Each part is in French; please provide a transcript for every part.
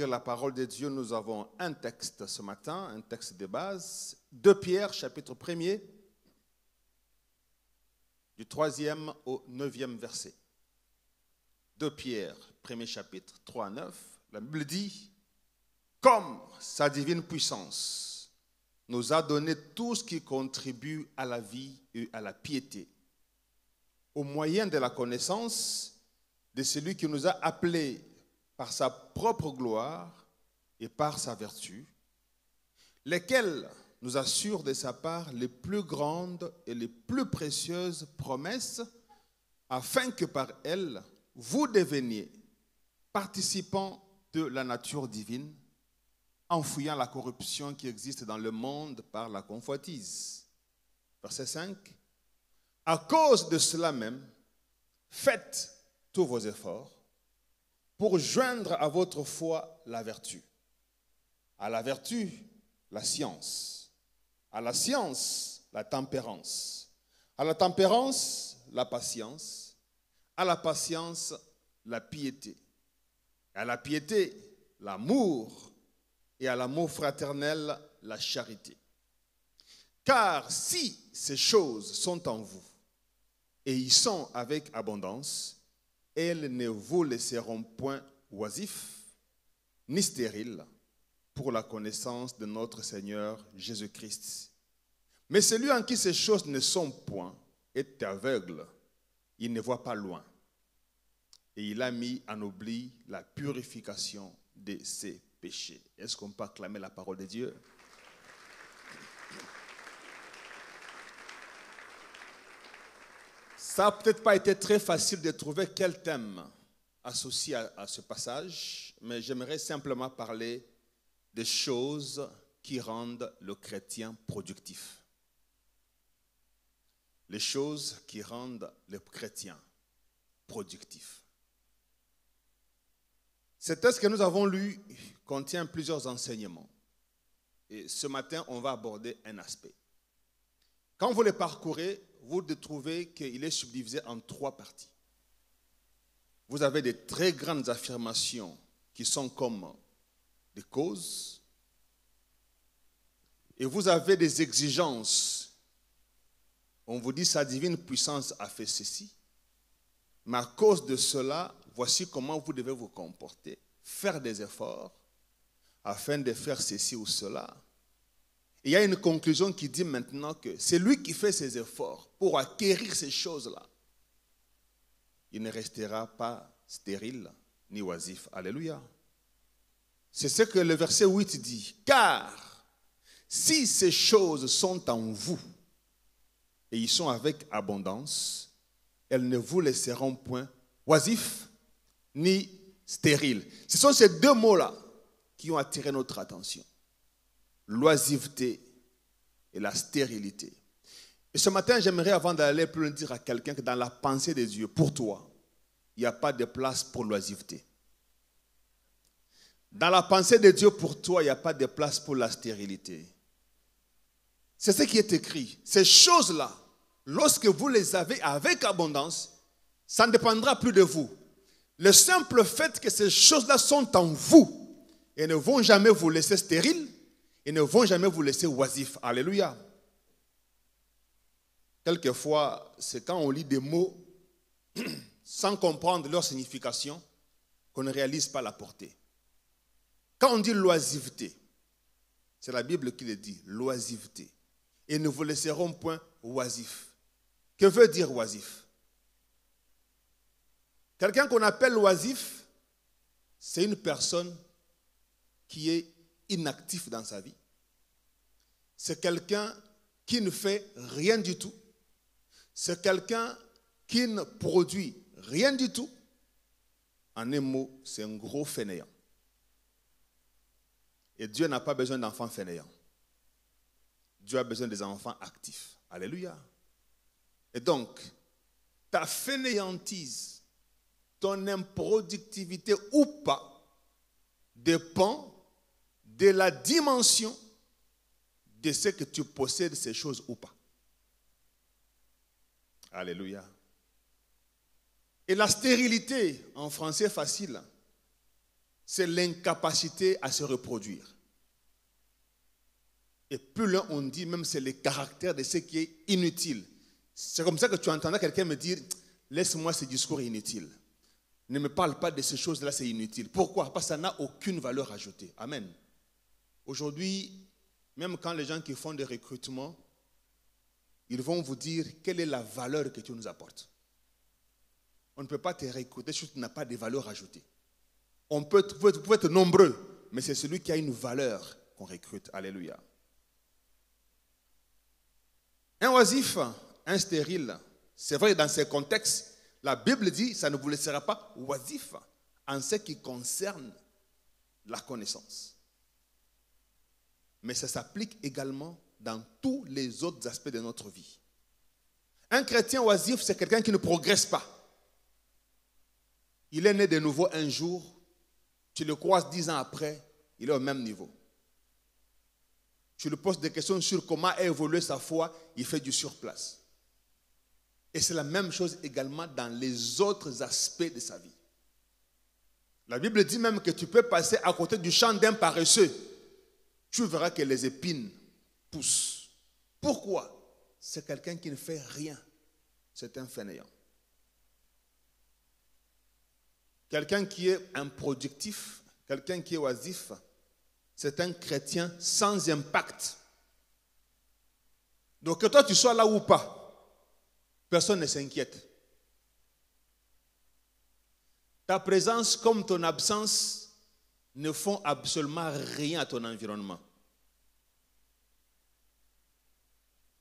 lire la parole de Dieu, nous avons un texte ce matin, un texte de base, 2 Pierre, chapitre 1er, du 3e au 9e verset. 2 Pierre, 1er chapitre, 3 à 9, la Bible dit, « Comme sa divine puissance nous a donné tout ce qui contribue à la vie et à la piété, au moyen de la connaissance de celui qui nous a appelés par sa propre gloire et par sa vertu, lesquels nous assurent de sa part les plus grandes et les plus précieuses promesses, afin que par elles, vous deveniez participants de la nature divine, enfouillant la corruption qui existe dans le monde par la convoitise. » Verset 5. « À cause de cela même, faites tous vos efforts pour joindre à votre foi la vertu, à la vertu, la science, à la science, la tempérance, à la tempérance, la patience, à la patience, la piété, à la piété, l'amour, et à l'amour fraternel, la charité. Car si ces choses sont en vous, et y sont avec abondance, elles ne vous laisseront point oisifs, ni stériles, pour la connaissance de notre Seigneur Jésus-Christ. Mais celui en qui ces choses ne sont point est aveugle, il ne voit pas loin. Et il a mis en oubli la purification de ses péchés. Est-ce qu'on peut acclamer la parole de Dieu? Ça n'a peut-être pas été très facile de trouver quel thème associé à ce passage, mais j'aimerais simplement parler des choses qui rendent le chrétien productif. Les choses qui rendent le chrétien productif. Ce texte que nous avons lu contient plusieurs enseignements. Et ce matin, on va aborder un aspect. Quand vous le parcourez, vous trouvez qu'il est subdivisé en 3 parties. Vous avez des très grandes affirmations qui sont comme des causes. Et vous avez des exigences. On vous dit sa divine puissance a fait ceci. Mais à cause de cela, voici comment vous devez vous comporter, faire des efforts afin de faire ceci ou cela. Il y a une conclusion qui dit maintenant que c'est lui qui fait ses efforts pour acquérir ces choses-là. Il ne restera pas stérile ni oisif. Alléluia. C'est ce que le verset 8 dit. Car si ces choses sont en vous et ils sont avec abondance, elles ne vous laisseront point oisifs ni stériles. Ce sont ces 2 mots-là qui ont attiré notre attention. L'oisiveté et la stérilité. Et ce matin, j'aimerais, avant d'aller plus loin, dire à quelqu'un que dans la pensée de Dieu, pour toi, il n'y a pas de place pour l'oisiveté. Dans la pensée de Dieu, pour toi, il n'y a pas de place pour la stérilité. C'est ce qui est écrit. Ces choses-là, lorsque vous les avez avec abondance, ça ne dépendra plus de vous. Le simple fait que ces choses-là sont en vous et ne vont jamais vous laisser stériles, et ne vont jamais vous laisser oisifs. Alléluia. Quelquefois, c'est quand on lit des mots sans comprendre leur signification qu'on ne réalise pas la portée. Quand on dit l'oisiveté, c'est la Bible qui le dit, l'oisiveté. Et ne vous laisseront point oisifs. Que veut dire oisif? Quelqu'un qu'on appelle oisif, c'est une personne qui est inactif dans sa vie. C'est quelqu'un qui ne fait rien du tout. C'est quelqu'un qui ne produit rien du tout. En un mot, c'est un gros fainéant. Et Dieu n'a pas besoin d'enfants fainéants. Dieu a besoin des enfants actifs. Alléluia. Et donc, ta fainéantise, ton improductivité ou pas, dépend de la dimension de ce que tu possèdes, ces choses ou pas. c'est l'incapacité à se reproduire. Et plus loin, on dit même c'est le caractère de ce qui est inutile. C'est comme ça que tu entendras quelqu'un me dire, laisse-moi ce discours inutile. Ne me parle pas de ces choses-là, c'est inutile. Pourquoi? Parce que ça n'a aucune valeur ajoutée. Amen. Aujourd'hui, même quand les gens qui font des recrutements, ils vont vous dire quelle est la valeur que tu nous apportes. On ne peut pas te recruter si tu n'as pas de valeur ajoutée. Vous pouvez être nombreux, mais c'est celui qui a une valeur qu'on recrute. Alléluia. Un oisif, un stérile, c'est vrai dans ces contextes, la Bible dit ça ne vous laissera pas oisif en ce qui concerne la connaissance. Mais ça s'applique également dans tous les autres aspects de notre vie. Un chrétien oisif, c'est quelqu'un qui ne progresse pas. Il est né de nouveau un jour, tu le croises 10 ans après, il est au même niveau. Tu lui poses des questions sur comment a évolué sa foi, il fait du surplace. Et c'est la même chose également dans les autres aspects de sa vie. La Bible dit même que tu peux passer à côté du champ d'un paresseux. Tu verras que les épines poussent. Pourquoi? C'est quelqu'un qui ne fait rien. C'est un fainéant. Quelqu'un qui est improductif, quelqu'un qui est oisif, c'est un chrétien sans impact. Donc que toi tu sois là ou pas, personne ne s'inquiète. Ta présence comme ton absence ne font absolument rien à ton environnement.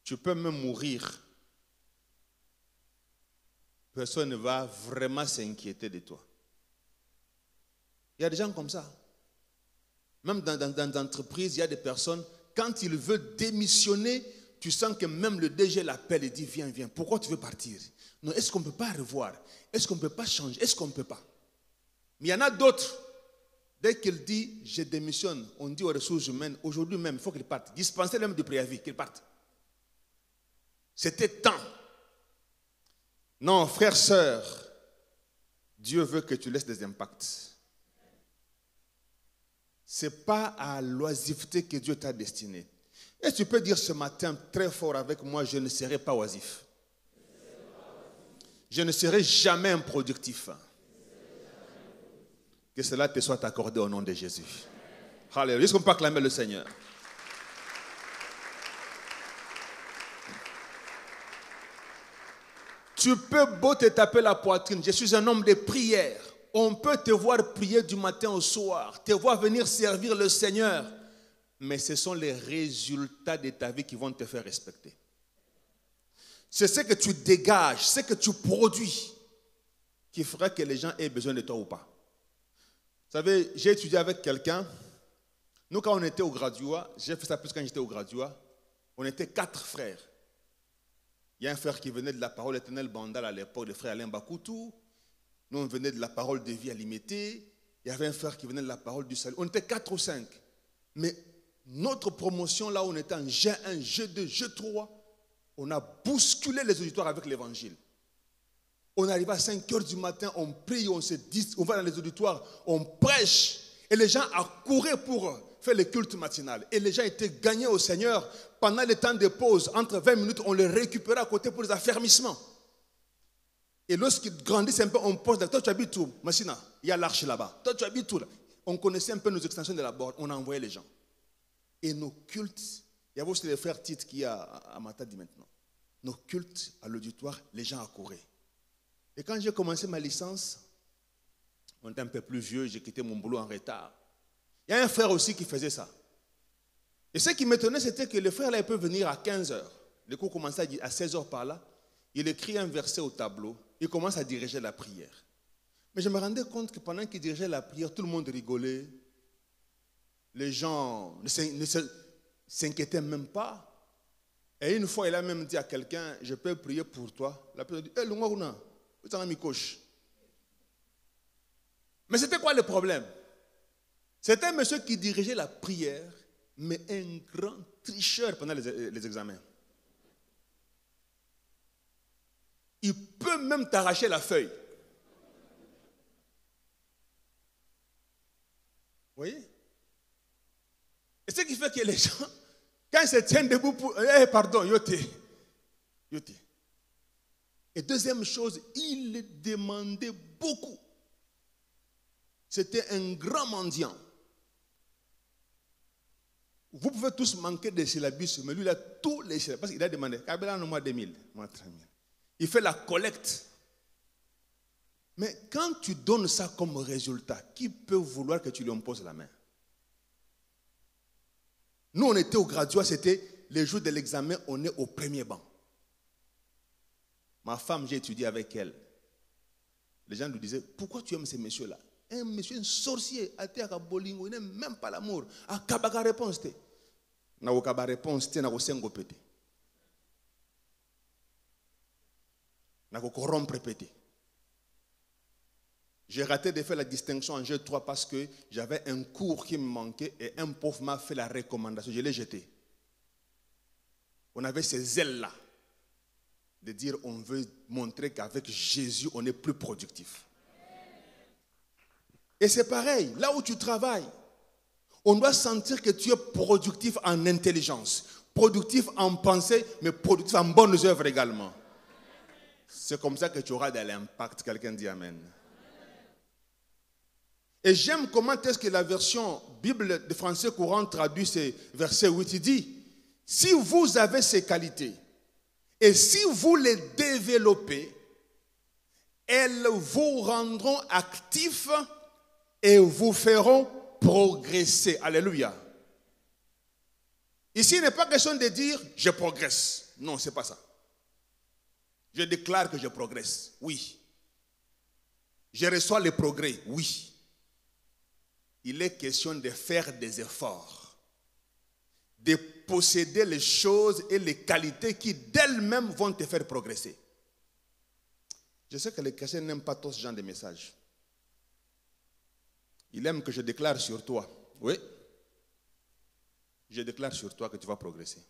Tu peux même mourir. Personne ne va vraiment s'inquiéter de toi. Il y a des gens comme ça. Même dans l'entreprise, il y a des personnes, quand ils veulent démissionner, tu sens que même le DG l'appelle et dit, viens, viens, pourquoi tu veux partir? Non, est-ce qu'on ne peut pas revoir? Est-ce qu'on ne peut pas changer? Est-ce qu'on ne peut pas? Mais il y en a d'autres, dès qu'il dit, je démissionne, on dit aux ressources humaines, aujourd'hui même, il faut qu'il parte. Dispenser même du préavis, qu'il parte. C'était temps. Non, frère, sœur, Dieu veut que tu laisses des impacts. Ce n'est pas à l'oisiveté que Dieu t'a destiné. Et tu peux dire ce matin très fort avec moi, je ne serai pas oisif. Je ne serai jamais improductif. Que cela te soit accordé au nom de Jésus. Alléluia. Est-ce qu'on peut acclamer le Seigneur? Tu peux beau te taper la poitrine. Je suis un homme de prière. On peut te voir prier du matin au soir, te voir venir servir le Seigneur, mais ce sont les résultats de ta vie qui vont te faire respecter. C'est ce que tu dégages, ce que tu produis, qui fera que les gens aient besoin de toi ou pas. Vous savez, j'ai étudié avec quelqu'un. Nous, quand on était au graduat, j'ai fait ça plus quand j'étais au graduat, on était 4 frères. Il y a un frère qui venait de la parole éternelle Bandal à l'époque, le frère Alain Bakoutou. Nous, on venait de la parole de vie à l'imité. Il y avait un frère qui venait de la parole du salut. On était 4 ou 5. Mais notre promotion, là, on était en G1, G2, G3. On a bousculé les auditoires avec l'évangile. On arrive à 5 heures du matin, on prie, on va dans les auditoires, on prêche. Et les gens accouraient pour faire le culte matinal. Et les gens étaient gagnés au Seigneur. Pendant les temps de pause, entre 20 minutes, on les récupérait à côté pour les affermissements. Et lorsqu'ils grandissent un peu, on pose, toi tu habites où? Massina, il y a l'arche là-bas. Toi tu habites où là? On connaissait un peu nos extensions de la bord, on a envoyé les gens. Et nos cultes, il y avait aussi le frère Tite qui est à Matadi maintenant. Nos cultes à l'auditoire, les gens accouraient. Et quand j'ai commencé ma licence, on était un peu plus vieux, j'ai quitté mon boulot en retard. Il y a un frère aussi qui faisait ça. Et ce qui m'étonnait, c'était que le frère là, il peut venir à 15 heures. Le cours commençait à 16 heures par là. Il écrit un verset au tableau. Il commence à diriger la prière. Mais je me rendais compte que pendant qu'il dirigeait la prière, tout le monde rigolait. Les gens ne s'inquiétaient même pas. Et une fois, il a même dit à quelqu'un, je peux prier pour toi. La personne a dit, hé, l'Ouarouna, où t'en as mis coche? Mais c'était quoi le problème? C'était un monsieur qui dirigeait la prière, mais un grand tricheur pendant les examens. Il peut même t'arracher la feuille. voyez? Et ce qui fait que les gens, quand ils se tiennent debout pour... pardon, yote. Et deuxième chose, il demandait beaucoup. C'était un grand mendiant. Vous pouvez tous manquer des syllabus, mais lui, il a tous les syllabus. Parce qu'il a demandé, Kabila, moi 2000, moi 3000. Il fait la collecte. Mais quand tu donnes ça comme résultat, qui peut vouloir que tu lui imposes la main? Nous, on était au graduat, c'était les jours de l'examen, on est au premier banc. Ma femme, j'ai étudié avec elle. Les gens lui disaient, pourquoi tu aimes ces messieurs-là? Un monsieur, un sorcier, à Bolingo, il n'aime même pas l'amour. À Kabaka réponse, na Kabaka réponse, na Sengo pété. Na corrompre pété. J'ai raté de faire la distinction en G3 parce que j'avais un cours qui me manquait et un pauvre m'a fait la recommandation. Je l'ai jeté. On avait ces ailes-là de dire on veut montrer qu'avec Jésus, on est plus productif. Et c'est pareil, là où tu travailles, on doit sentir que tu es productif en intelligence, productif en pensée, mais productif en bonnes œuvres également. C'est comme ça que tu auras de l'impact. Quelqu'un dit Amen. Et j'aime comment est-ce que la version Bible de français courant traduit ces versets 8. Il dit, si vous avez ces qualités, et si vous les développez, elles vous rendront actifs et vous feront progresser. Alléluia. Ici, il n'est pas question de dire je progresse. Non, ce n'est pas ça. Je déclare que je progresse. Oui. Je reçois les progrès. Oui. Il est question de faire des efforts, de posséder les choses et les qualités qui d'elles-mêmes vont te faire progresser. Je sais que les chrétiens n'aiment pas tous ce genre de messages. Ils aiment que je déclare sur toi. Oui. Je déclare sur toi que tu vas progresser.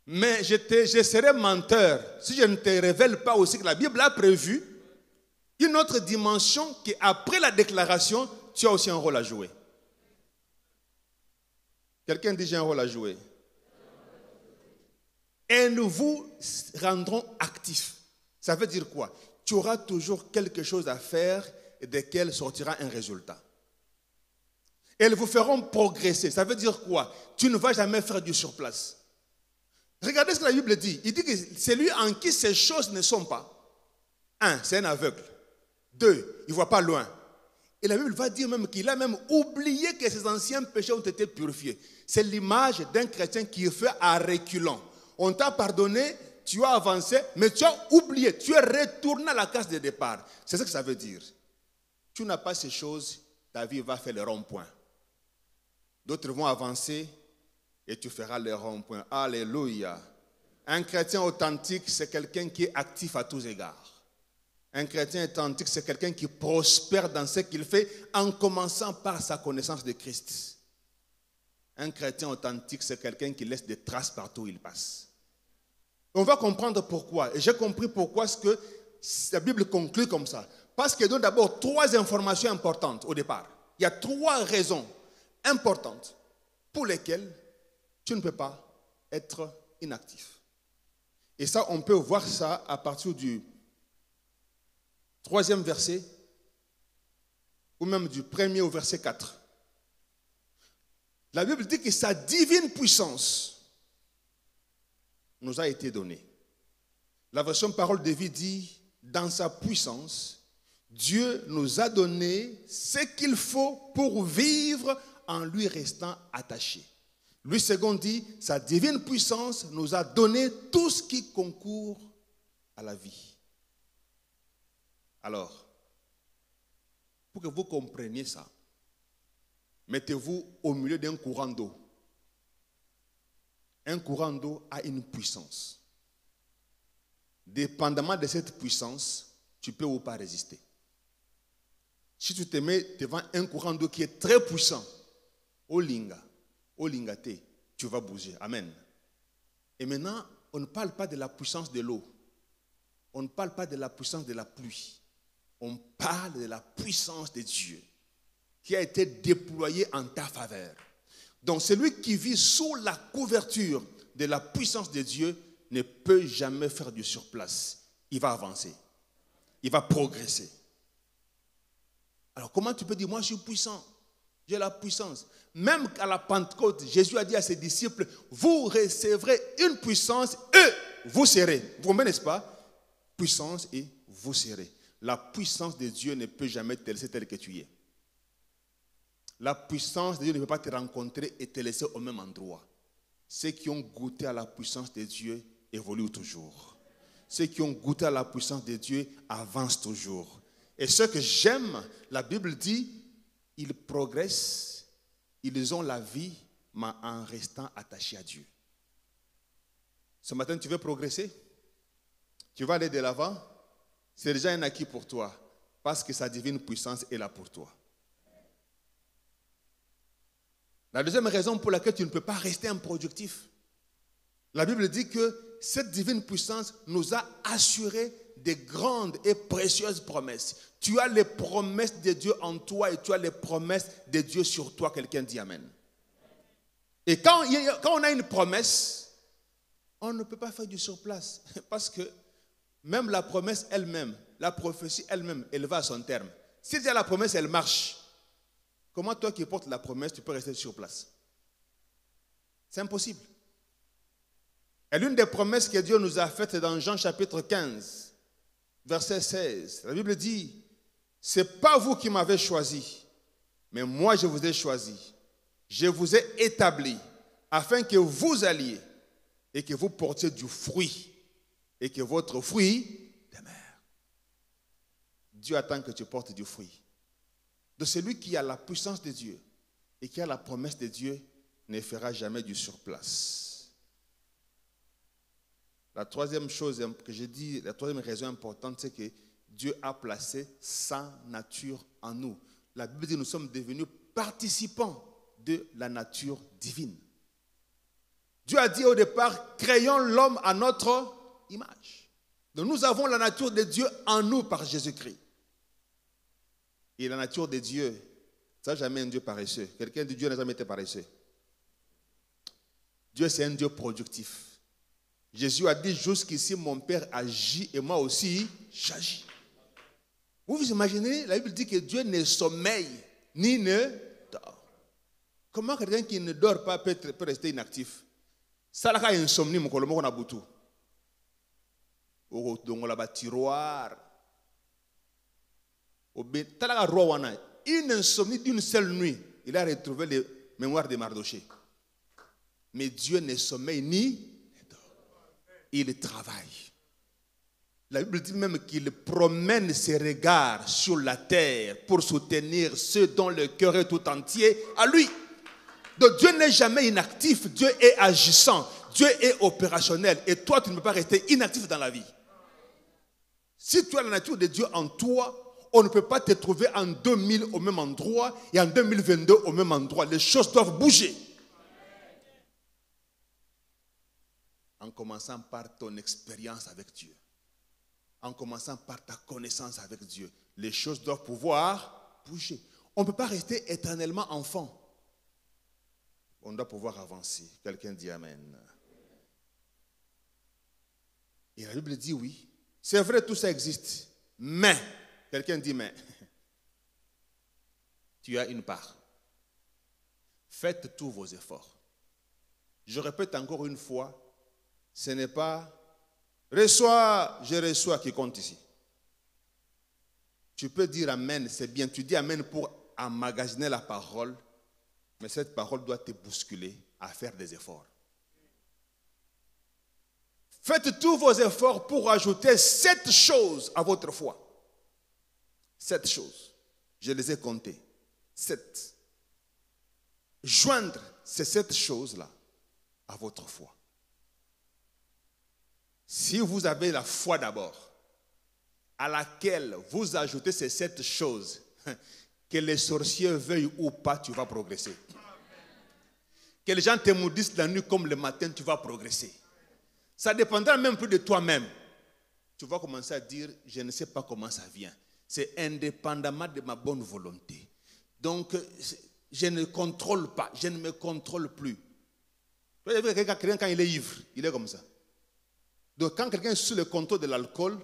Mais je serai menteur si je ne te révèle pas aussi que la Bible a prévu une autre dimension qui, après la déclaration, tu as aussi un rôle à jouer. Quelqu'un dit j'ai un rôle à jouer. Et nous vous rendrons actifs. Ça veut dire quoi? Tu auras toujours quelque chose à faire et desquels sortira un résultat. Elles vous feront progresser. Ça veut dire quoi? Tu ne vas jamais faire du surplace. Regardez ce que la Bible dit. Il dit que c'est lui en qui ces choses ne sont pas. 1, c'est un aveugle. 2, il ne voit pas loin. Et la Bible va dire même qu'il a même oublié que ses anciens péchés ont été purifiés. C'est l'image d'un chrétien qui fait à reculons. On t'a pardonné, tu as avancé, mais tu as oublié. Tu es retourné à la case de départ. C'est ce que ça veut dire. Tu n'as pas ces choses, ta vie va faire le rond-point. D'autres vont avancer et tu feras le rond-point. Alléluia. Un chrétien authentique, c'est quelqu'un qui est actif à tous égards. Un chrétien authentique, c'est quelqu'un qui prospère dans ce qu'il fait en commençant par sa connaissance de Christ. Un chrétien authentique, c'est quelqu'un qui laisse des traces partout où il passe. On va comprendre pourquoi. Et j'ai compris pourquoi ce que la Bible conclut comme ça. Parce qu'il donne d'abord 3 informations importantes au départ. Il y a 3 raisons importantes pour lesquelles tu ne peux pas être inactif. Et ça, on peut voir ça à partir du 3e verset, ou même du 1er au verset 4. La Bible dit que sa divine puissance nous a été donnée. La version Parole de vie dit, dans sa puissance, Dieu nous a donné ce qu'il faut pour vivre en lui restant attachés. Louis II dit, sa divine puissance nous a donné tout ce qui concourt à la vie. Alors, pour que vous compreniez ça, mettez-vous au milieu d'un courant d'eau. Un courant d'eau a une puissance. Dépendamment de cette puissance, tu peux ou pas résister. Si tu te mets devant un courant d'eau qui est très puissant, Olingate, tu vas bouger. Amen. Et maintenant, on ne parle pas de la puissance de l'eau. On ne parle pas de la puissance de la pluie. On parle de la puissance de Dieu qui a été déployée en ta faveur. Donc celui qui vit sous la couverture de la puissance de Dieu ne peut jamais faire du surplace. Il va avancer. Il va progresser. Alors comment tu peux dire, moi je suis puissant, j'ai la puissance. Même à la Pentecôte, Jésus a dit à ses disciples, vous recevrez une puissance et vous serez. Vous comprenez, n'est-ce pas? Puissance et vous serez. La puissance de Dieu ne peut jamais te laisser tel que tu es. La puissance de Dieu ne peut pas te rencontrer et te laisser au même endroit. Ceux qui ont goûté à la puissance de Dieu évoluent toujours. Ceux qui ont goûté à la puissance de Dieu avancent toujours. Et ceux que j'aime, la Bible dit, ils progressent, ils ont la vie, mais en restant attachés à Dieu. Ce matin, tu veux progresser? Tu vas aller de l'avant? C'est déjà un acquis pour toi, parce que sa divine puissance est là pour toi. La deuxième raison pour laquelle tu ne peux pas rester improductif, la Bible dit que cette divine puissance nous a assuré des grandes et précieuses promesses. Tu as les promesses de Dieu en toi et tu as les promesses de Dieu sur toi. Quelqu'un dit Amen. Et quand on a une promesse, on ne peut pas faire du surplace. Parce que même la promesse elle-même, la prophétie elle-même, elle va à son terme. Si déjà la promesse, elle marche, comment toi qui portes la promesse, tu peux rester sur place? C'est impossible. Et l'une des promesses que Dieu nous a faites dans Jean chapitre 15, verset 16, la Bible dit, ce n'est pas vous qui m'avez choisi, mais moi je vous ai choisi. Je vous ai établi afin que vous alliez et que vous portiez du fruit et que votre fruit demeure. Dieu attend que tu portes du fruit. De celui qui a la puissance de Dieu et qui a la promesse de Dieu ne fera jamais du surplace. La troisième chose que j'ai dit, la troisième raison importante, c'est que Dieu a placé sa nature en nous. La Bible dit que nous sommes devenus participants de la nature divine. Dieu a dit au départ, créons l'homme à notre image. Donc nous avons la nature de Dieu en nous par Jésus-Christ. Et la nature de Dieu, ça n'a jamais un Dieu paresseux. Quelqu'un dit Dieu n'a jamais été paresseux. Dieu c'est un Dieu productif. Jésus a dit jusqu'ici mon Père agit et moi aussi j'agis. Vous vous imaginez, la Bible dit que Dieu ne sommeille ni ne dort. Comment quelqu'un qui ne dort pas peut rester inactif? Ça là insomnie mon colomo on a boutu. Donc on a tiroir. Une insomnie d'une seule nuit, il a retrouvé les mémoires de Mardoché. Mais Dieu ne sommeille ni ne dort. Il travaille. La Bible dit même qu'il promène ses regards sur la terre pour soutenir ceux dont le cœur est tout entier à lui. Donc Dieu n'est jamais inactif, Dieu est agissant, Dieu est opérationnel. Et toi, tu ne peux pas rester inactif dans la vie. Si tu as la nature de Dieu en toi, on ne peut pas te trouver en 2000 au même endroit et en 2022 au même endroit. Les choses doivent bouger. En commençant par ton expérience avec Dieu. En commençant par ta connaissance avec Dieu. Les choses doivent pouvoir bouger. On ne peut pas rester éternellement enfant. On doit pouvoir avancer. Quelqu'un dit Amen. Et la Bible dit oui. C'est vrai, tout ça existe. Mais, quelqu'un dit mais, tu as une part. Faites tous vos efforts. Je répète encore une fois, ce n'est pas je reçois qui compte ici. Tu peux dire Amen, c'est bien. Tu dis Amen pour emmagasiner la parole, mais cette parole doit te bousculer à faire des efforts. Faites tous vos efforts pour ajouter 7 choses à votre foi. 7 choses. Je les ai comptées. 7. Joindre ces 7 choses-là à votre foi. Si vous avez la foi d'abord, à laquelle vous ajoutez ces 7 choses, que les sorciers veuillent ou pas, tu vas progresser. Que les gens te maudissent la nuit comme le matin, tu vas progresser. Ça dépendra même plus de toi-même. tu vas commencer à dire, je ne sais pas comment ça vient. C'est indépendamment de ma bonne volonté. Donc, je ne contrôle pas, je ne me contrôle plus. Vous voyez, quelqu'un, quand il est ivre, il est comme ça. Donc, quand quelqu'un est sous le contrôle de l'alcool,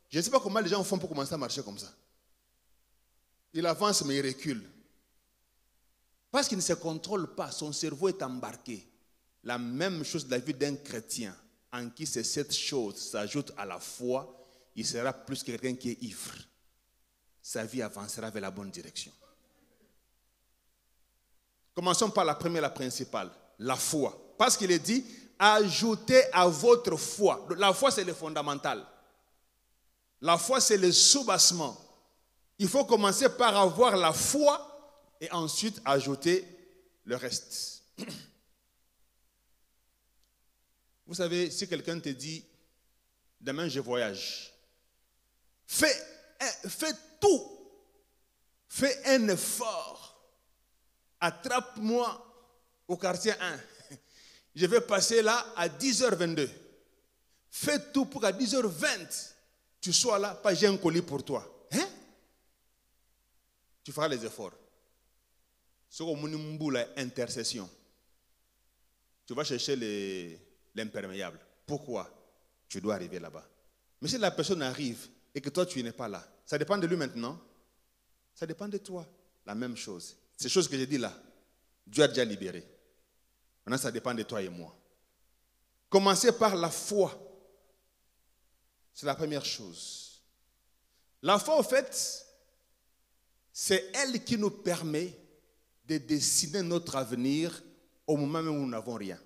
je ne sais pas comment les gens font pour commencer à marcher comme ça. Il avance, mais il recule. Parce qu'il ne se contrôle pas, son cerveau est embarqué. La même chose de la vie d'un chrétien, en qui ces 7 choses s'ajoutent à la foi, il sera plus que quelqu'un qui est ivre. Sa vie avancera vers la bonne direction. Commençons par la première, la principale, la foi. Parce qu'il est dit, ajoutez à votre foi. La foi, c'est le fondamental. La foi, c'est le soubassement. Il faut commencer par avoir la foi et ensuite ajouter le reste. Vous savez, si quelqu'un te dit, demain je voyage, fais tout. Fais un effort. Attrape-moi au quartier 1. Je vais passer là à 10h22. Fais tout pour qu'à 10h20, tu sois là, pas j'ai un colis pour toi. Hein? Tu feras les efforts. C'est comme une intercession. Tu vas chercher l'imperméable. Pourquoi? Tu dois arriver là-bas. Mais si la personne arrive et que toi tu n'es pas là, ça dépend de lui maintenant. Ça dépend de toi. La même chose. Ces choses que j'ai dit là, Dieu a déjà libéré. Maintenant, ça dépend de toi et moi. Commencez par la foi. C'est la première chose. La foi, en fait, c'est elle qui nous permet de dessiner notre avenir au moment où nous n'avons rien.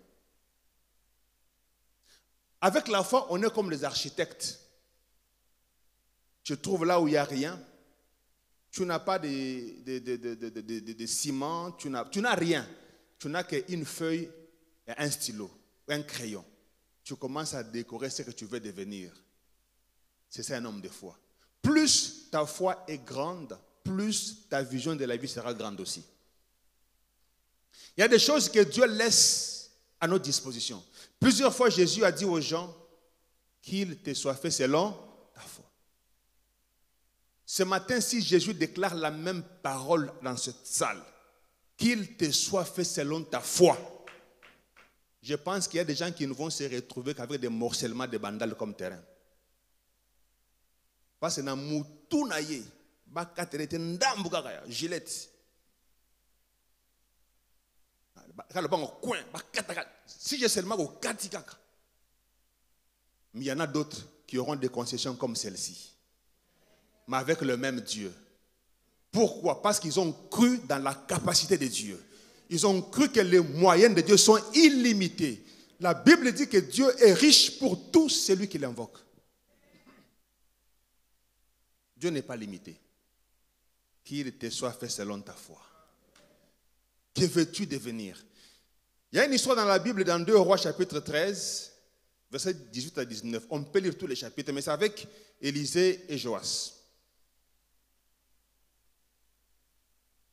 Avec la foi, on est comme les architectes. Tu trouves là où il n'y a rien. Tu n'as pas de ciment, tu n'as rien. Tu n'as qu'une feuille et un stylo, un crayon. Tu commences à décorer ce que tu veux devenir. C'est ça un homme de foi. Plus ta foi est grande, plus ta vision de la vie sera grande aussi. Il y a des choses que Dieu laisse à notre disposition. Plusieurs fois, Jésus a dit aux gens qu'il te soit fait selon ta foi. Ce matin, si Jésus déclare la même parole dans cette salle, qu'il te soit fait selon ta foi, je pense qu'il y a des gens qui ne vont se retrouver qu'avec des morcellements de bandales comme terrain. Parce que dans moutou naye, bakaterete ndambu kakaya, gilette. Si j'ai seulement au katikaka. Mais il y en a d'autres qui auront des concessions comme celle-ci, mais avec le même Dieu. Pourquoi? Parce qu'ils ont cru dans la capacité de Dieu. Ils ont cru que les moyens de Dieu sont illimités. La Bible dit que Dieu est riche pour tout celui qui l'invoque. Dieu n'est pas limité. Qu'il te soit fait selon ta foi. Que veux-tu devenir? Il y a une histoire dans la Bible, dans 2 Rois chapitre 13, versets 18 à 19. On peut lire tous les chapitres, mais c'est avec Élisée et Joas.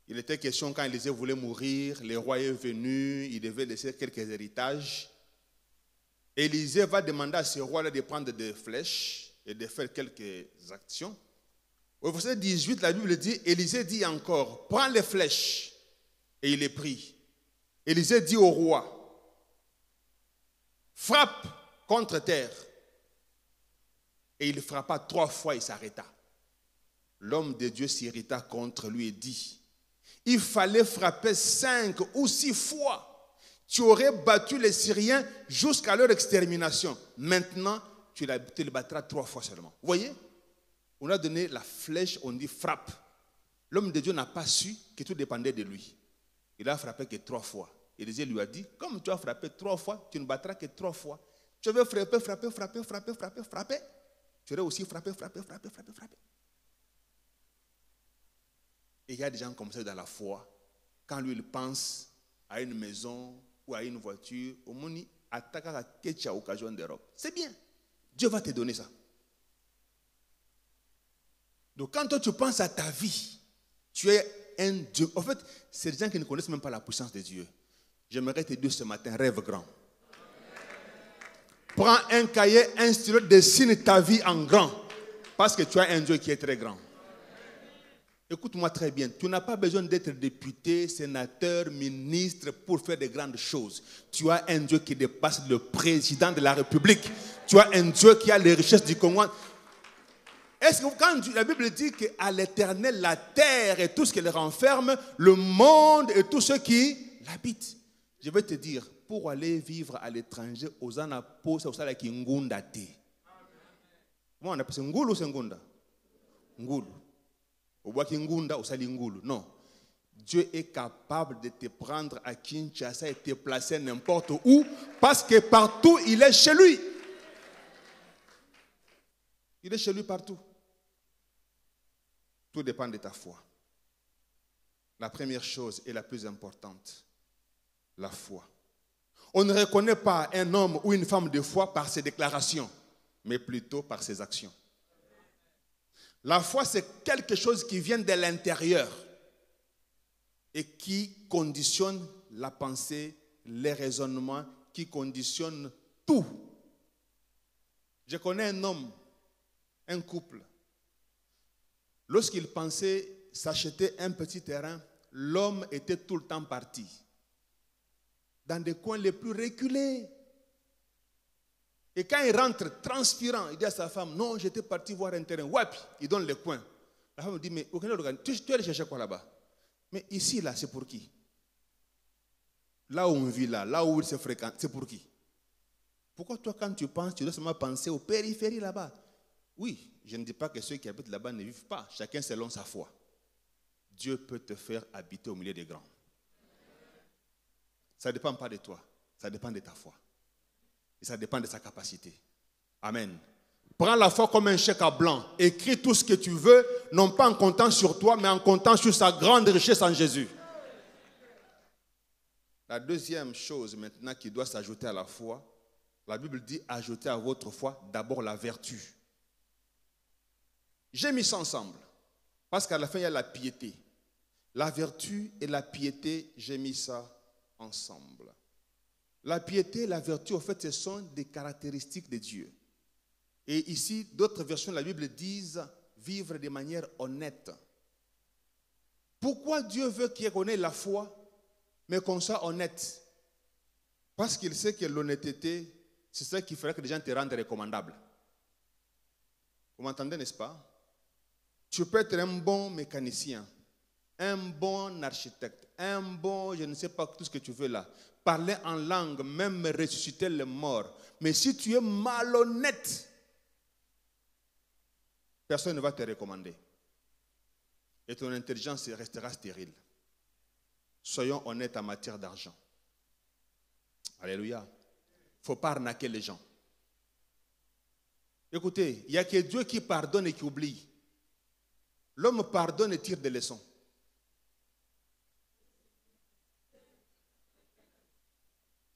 Il était question quand Élisée voulait mourir, le roi est venu, il devait laisser quelques héritages. Élisée va demander à ce roi-là de prendre des flèches et de faire quelques actions. Au verset 18, la Bible dit, Élisée dit encore, prends les flèches. Et il les prit. Élisée dit au roi, frappe contre terre. Et il frappa 3 fois, il s'arrêta. L'homme de Dieu s'irrita contre lui et dit, il fallait frapper 5 ou 6 fois. Tu aurais battu les Syriens jusqu'à leur extermination. Maintenant, tu les battras 3 fois seulement. Vous voyez? On a donné la flèche, on dit frappe. L'homme de Dieu n'a pas su que tout dépendait de lui. Il a frappé que 3 fois. Élisée lui a dit, comme tu as frappé 3 fois, tu ne battras que 3 fois. Tu veux frapper. Tu aurais aussi frappé. Et il y a des gens comme ça dans la foi. Quand lui, il pense à une maison ou à une voiture, au moni, attaque à quelque occasion d'Europe. C'est bien. Dieu va te donner ça. Donc quand toi tu penses à ta vie, tu es un Dieu. En fait, c'est des gens qui ne connaissent même pas la puissance de Dieu. J'aimerais te dire ce matin, rêve grand. Prends un cahier, un stylo, dessine ta vie en grand. Parce que tu as un Dieu qui est très grand. Écoute-moi très bien. Tu n'as pas besoin d'être député, sénateur, ministre pour faire de grandes choses. Tu as un Dieu qui dépasse le président de la République. Tu as un Dieu qui a les richesses du Congo. Est-ce que quand la Bible dit qu'à l'Éternel, la terre et tout ce qu'elle renferme, le monde et tous ceux qui l'habitent. Je vais te dire, pour aller vivre à l'étranger, aux anapos, c'est ça qui ngunda te. Comment on appelle ça? Ngulu ou c'est ngunda? Ngulu. Au bois qui ngunda ou sali ngulu. Non. Dieu est capable de te prendre à Kinshasa et te placer n'importe où parce que partout, il est chez lui. Il est chez lui partout. Tout dépend de ta foi. La première chose et la plus importante, la foi. On ne reconnaît pas un homme ou une femme de foi par ses déclarations, mais plutôt par ses actions. La foi, c'est quelque chose qui vient de l'intérieur et qui conditionne la pensée, les raisonnements, qui conditionne tout. Je connais un homme, un couple. Lorsqu'il pensait s'acheter un petit terrain, l'homme était tout le temps parti dans des coins les plus reculés. Et quand il rentre transpirant, il dit à sa femme, non, j'étais parti voir un terrain. Wapi, il donne le coin. La femme dit, mais tu es allé chercher quoi là-bas? Mais ici, là, c'est pour qui? Là où on vit, là où il se fréquente, c'est pour qui? Pourquoi toi, quand tu penses, tu dois seulement penser aux périphéries là-bas? Oui, je ne dis pas que ceux qui habitent là-bas ne vivent pas. Chacun selon sa foi. Dieu peut te faire habiter au milieu des grands. Ça ne dépend pas de toi. Ça dépend de ta foi. Et ça dépend de sa capacité. Amen. Prends la foi comme un chèque à blanc. Écris tout ce que tu veux, non pas en comptant sur toi, mais en comptant sur sa grande richesse en Jésus. La deuxième chose maintenant qui doit s'ajouter à la foi, la Bible dit ajoutez à votre foi d'abord la vertu. J'ai mis ça ensemble. Parce qu'à la fin, il y a la piété. La vertu et la piété, j'ai mis ça ensemble. La piété et la vertu, en fait, ce sont des caractéristiques de Dieu. Et ici, d'autres versions de la Bible disent vivre de manière honnête. Pourquoi Dieu veut qu'on ait la foi, mais qu'on soit honnête? Parce qu'il sait que l'honnêteté, c'est ça qui ferait que les gens te rendent recommandable. Vous m'entendez, n'est-ce pas? Tu peux être un bon mécanicien, un bon architecte, un bon, je ne sais pas, tout ce que tu veux là. Parler en langue, même ressusciter les morts. Mais si tu es malhonnête, personne ne va te recommander. Et ton intelligence restera stérile. Soyons honnêtes en matière d'argent. Alléluia. Il ne faut pas arnaquer les gens. Écoutez, il n'y a que Dieu qui pardonne et qui oublie. L'homme pardonne et tire des leçons.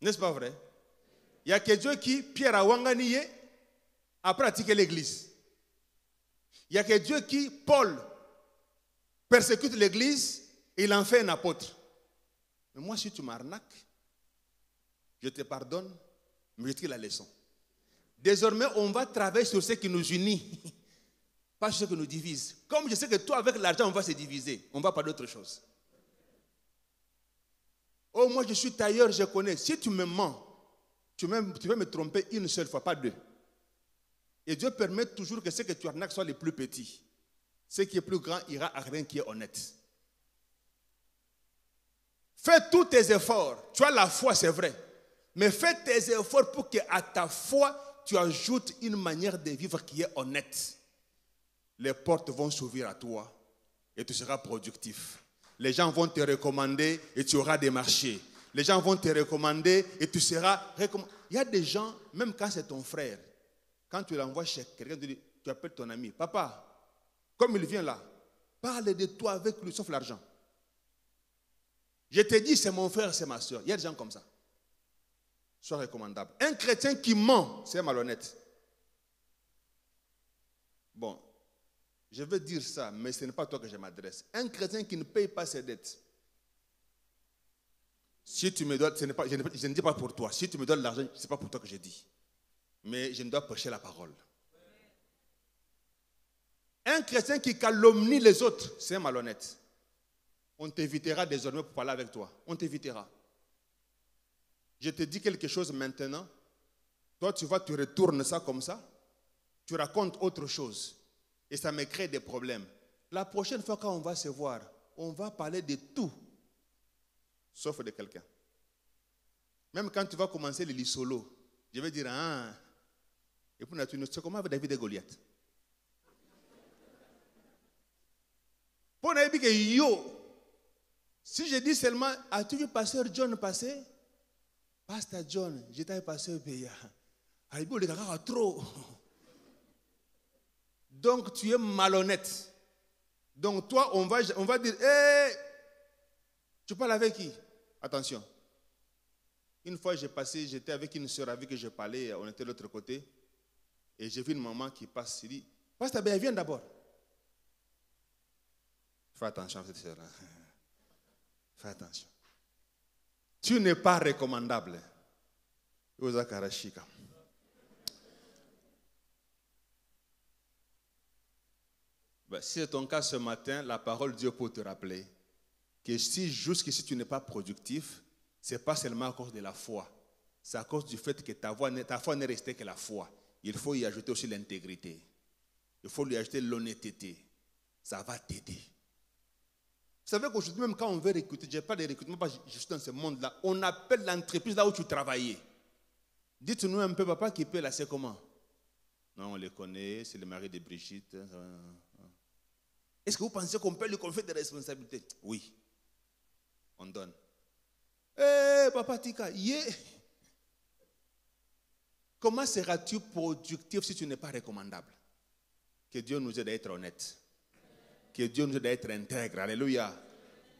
N'est-ce pas vrai? Il n'y a que Dieu qui, Pierre a Wanganiye, a pratiqué l'église. Il n'y a que Dieu qui, Paul, persécute l'église et il en fait un apôtre. Mais moi, si tu m'arnaques, je te pardonne, mais je tire la leçon. Désormais, on va travailler sur ce qui nous unit, pas sur ce qui nous divise. Comme je sais que toi, avec l'argent, on va se diviser. On ne va pas d'autre chose. Oh, moi, je suis tailleur, je connais. Si tu me mens, tu peux me tromper une seule fois, pas deux. Et Dieu permet toujours que ce que tu arnaques soit le plus petit. Ce qui est plus grand ira à rien qui est honnête. Fais tous tes efforts. Tu as la foi, c'est vrai. Mais fais tes efforts pour qu'à ta foi, tu ajoutes une manière de vivre qui est honnête. Les portes vont s'ouvrir à toi et tu seras productif. Les gens vont te recommander et tu auras des marchés. Les gens vont te recommander et tu seras recommandé. Il y a des gens, même quand c'est ton frère, quand tu l'envoies chez quelqu'un, tu appelles ton ami. Papa, comme il vient là, parle de toi avec lui, sauf l'argent. Je te dis, c'est mon frère, c'est ma soeur. Il y a des gens comme ça. Sois recommandable. Un chrétien qui ment, c'est malhonnête. Bon, je veux dire ça, mais ce n'est pas à toi que je m'adresse. Un chrétien qui ne paye pas ses dettes. Si tu me donnes, je ne dis pas pour toi. Si tu me donnes l'argent, ce n'est pas pour toi que je dis. Mais je ne dois prêcher la parole. Un chrétien qui calomnie les autres, c'est un malhonnête. On t'évitera désormais pour parler avec toi. On t'évitera. Je te dis quelque chose maintenant. Toi, tu retournes ça comme ça. Tu racontes autre chose. Et ça me crée des problèmes. La prochaine fois quand on va se voir, on va parler de tout. Sauf de quelqu'un. Même quand tu vas commencer le lit solo, je vais dire, ah. Et puis, tu sais comment avec David et Goliath. Pour David que yo. Si je dis seulement, as-tu vu pasteur John passer? Pasteur John, j'étais pasteur Béa. Aïbo, le gars trop. Donc tu es malhonnête. Donc toi, on va dire, hé, tu parles avec qui? Attention. Une fois j'étais avec une soeur avec qui je parlais, on était de l'autre côté. Et j'ai vu une maman qui passe, il dit, pasteur Béa, viens d'abord. Fais attention à cette soeur-là. Fais attention. Tu n'es pas recommandable. Si c'est ton cas ce matin, la parole de Dieu peut te rappeler que si jusqu'ici tu n'es pas productif, ce n'est pas seulement à cause de la foi. C'est à cause du fait que ta foi n'est restée que la foi. Il faut y ajouter aussi l'intégrité. Il faut lui ajouter l'honnêteté. Ça va t'aider. Vous savez qu'aujourd'hui, même quand on veut recruter, je n'ai pas de recrutement, je suis dans ce monde-là, on appelle l'entreprise là où tu travaillais. Dites-nous un peu, papa, qui paie là, c'est comment? Non, on les connaît, c'est le mari de Brigitte. Est-ce que vous pensez qu'on peut lui confier des responsabilités? Oui, on donne. Papa Tika, comment seras-tu productif si tu n'es pas recommandable? Que Dieu nous aide à être honnête. Que Dieu nous aide à être intègre. Alléluia.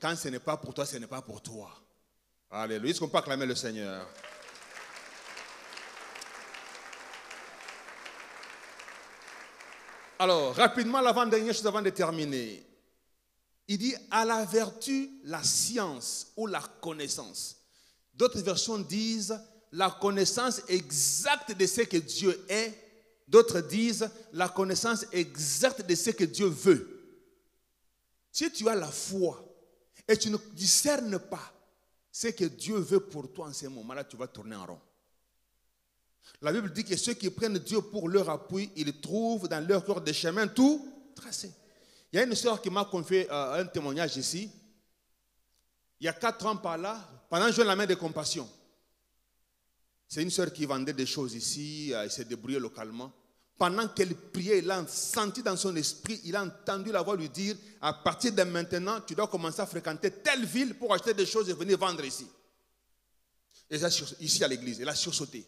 Quand ce n'est pas pour toi, ce n'est pas pour toi. Alléluia. Est-ce qu'on peut acclamer le Seigneur? Alors, rapidement, l'avant-dernière chose avant de terminer. Il dit à la vertu, la science ou la connaissance. D'autres versions disent la connaissance exacte de ce que Dieu est. D'autres disent la connaissance exacte de ce que Dieu veut. Si tu as la foi et tu ne discernes pas ce que Dieu veut pour toi en ce moment-là, tu vas tourner en rond. La Bible dit que ceux qui prennent Dieu pour leur appui, ils trouvent dans leur cœur des chemins tout tracés. Il y a une sœur qui m'a confié un témoignage ici. Il y a 4 ans par là, pendant que je la main de compassion. C'est une sœur qui vendait des choses ici, elle s'est débrouillée localement. Pendant qu'elle priait, il a senti dans son esprit, il a entendu la voix lui dire, à partir de maintenant, tu dois commencer à fréquenter telle ville pour acheter des choses et venir vendre ici. Et ça, ici à l'église, elle a sursauté.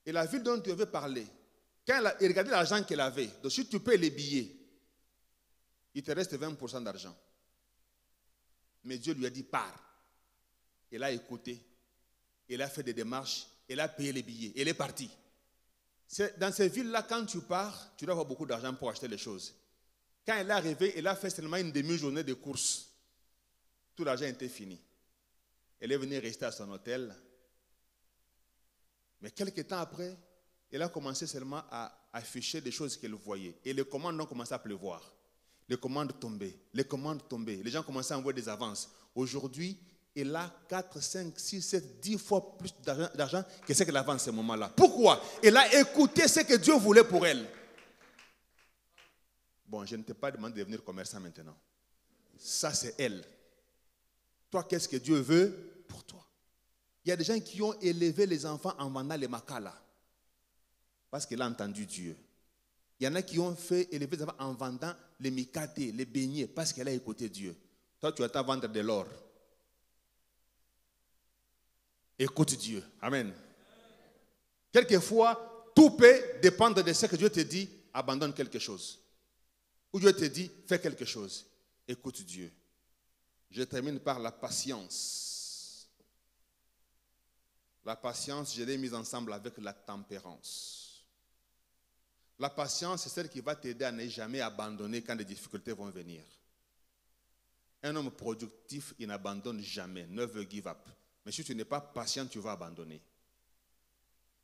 Et la ville dont tu avais parlé, quand elle regardait l'argent qu'elle avait, donc si tu payes les billets, il te reste 20% d'argent. Mais Dieu lui a dit, pars. Elle a écouté, elle a fait des démarches, elle a payé les billets, elle est partie. Dans ces villes-là, quand tu pars, tu dois avoir beaucoup d'argent pour acheter les choses. Quand elle est arrivée, elle a fait seulement une demi-journée de course. Tout l'argent était fini. Elle est venue rester à son hôtel. Mais quelques temps après, elle a commencé seulement à afficher des choses qu'elle voyait. Et les commandes ont commencé à pleuvoir. Les commandes tombaient, les commandes tombaient. Les gens commençaient à envoyer des avances. Aujourd'hui, elle a 4, 5, 6, 7, 10 fois plus d'argent que ce qu'elle avait en ce moment-là. Pourquoi? Elle a écouté ce que Dieu voulait pour elle. Bon, je ne t'ai pas demandé de devenir commerçant maintenant. Ça, c'est elle. Toi, qu'est-ce que Dieu veut pour toi? Il y a des gens qui ont élevé les enfants en vendant les makala. Parce qu'elle a entendu Dieu. Il y en a qui ont fait élever les enfants en vendant les mikate, les beignets, parce qu'elle a écouté Dieu. Toi, tu attends vendre de l'or. Écoute Dieu. Amen. Quelquefois, tout peut dépendre de ce que Dieu te dit. Abandonne quelque chose. Ou Dieu te dit, fais quelque chose. Écoute Dieu. Je termine par la patience. La patience, je l'ai mise ensemble avec la tempérance. La patience, c'est celle qui va t'aider à ne jamais abandonner quand les difficultés vont venir. Un homme productif, il n'abandonne jamais. Never give up. Mais si tu n'es pas patient, tu vas abandonner.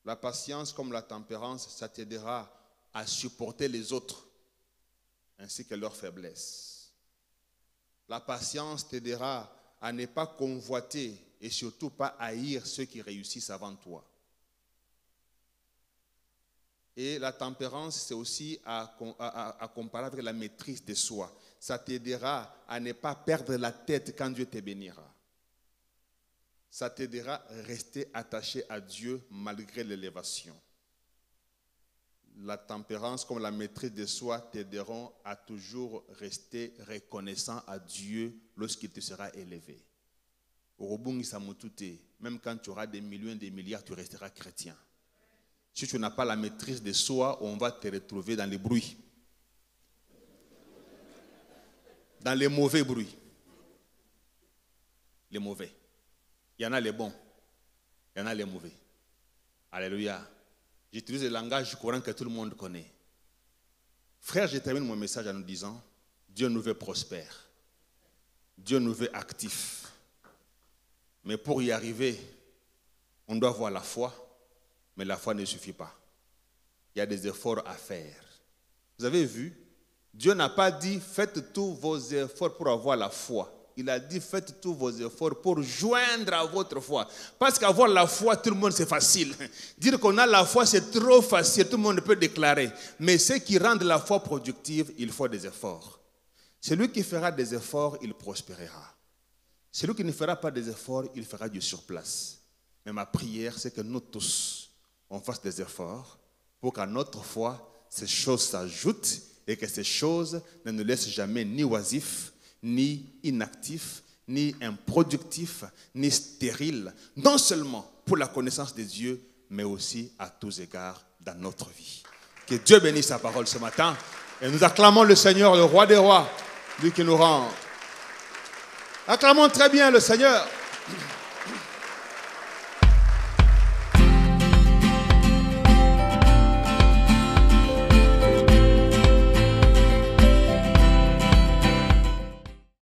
La patience comme la tempérance, ça t'aidera à supporter les autres ainsi que leurs faiblesses. La patience t'aidera à ne pas convoiter et surtout pas haïr ceux qui réussissent avant toi. Et la tempérance, c'est aussi à comparer avec la maîtrise de soi. Ça t'aidera à ne pas perdre la tête quand Dieu te bénira. Ça t'aidera à rester attaché à Dieu malgré l'élévation. La tempérance comme la maîtrise de soi t'aideront à toujours rester reconnaissant à Dieu lorsqu'il te sera élevé. Même quand tu auras des millions et des milliards, tu resteras chrétien. Si tu n'as pas la maîtrise de soi, on va te retrouver dans les bruits. Dans les mauvais bruits. Les mauvais. Il y en a les bons. Il y en a les mauvais. Alléluia. J'utilise le langage courant que tout le monde connaît. Frère, je termine mon message en nous disant, Dieu nous veut prospères. Dieu nous veut actifs. Mais pour y arriver, on doit avoir la foi. Mais la foi ne suffit pas. Il y a des efforts à faire. Vous avez vu, Dieu n'a pas dit faites tous vos efforts pour avoir la foi. Il a dit faites tous vos efforts pour joindre à votre foi. Parce qu'avoir la foi, tout le monde, c'est facile. Dire qu'on a la foi, c'est trop facile. Tout le monde peut déclarer. Mais ce qui rend la foi productive, il faut des efforts. Celui qui fera des efforts, il prospérera. Celui qui ne fera pas des efforts, il fera du surplace. Mais ma prière, c'est que nous tous, on fasse des efforts pour qu'à notre foi, ces choses s'ajoutent et que ces choses ne nous laissent jamais ni oisifs, ni inactifs, ni improductifs, ni stériles, non seulement pour la connaissance de Dieu, mais aussi à tous égards dans notre vie. Que Dieu bénisse sa parole ce matin et nous acclamons le Seigneur, le roi des rois, lui qui nous rend. Acclamons très bien le Seigneur.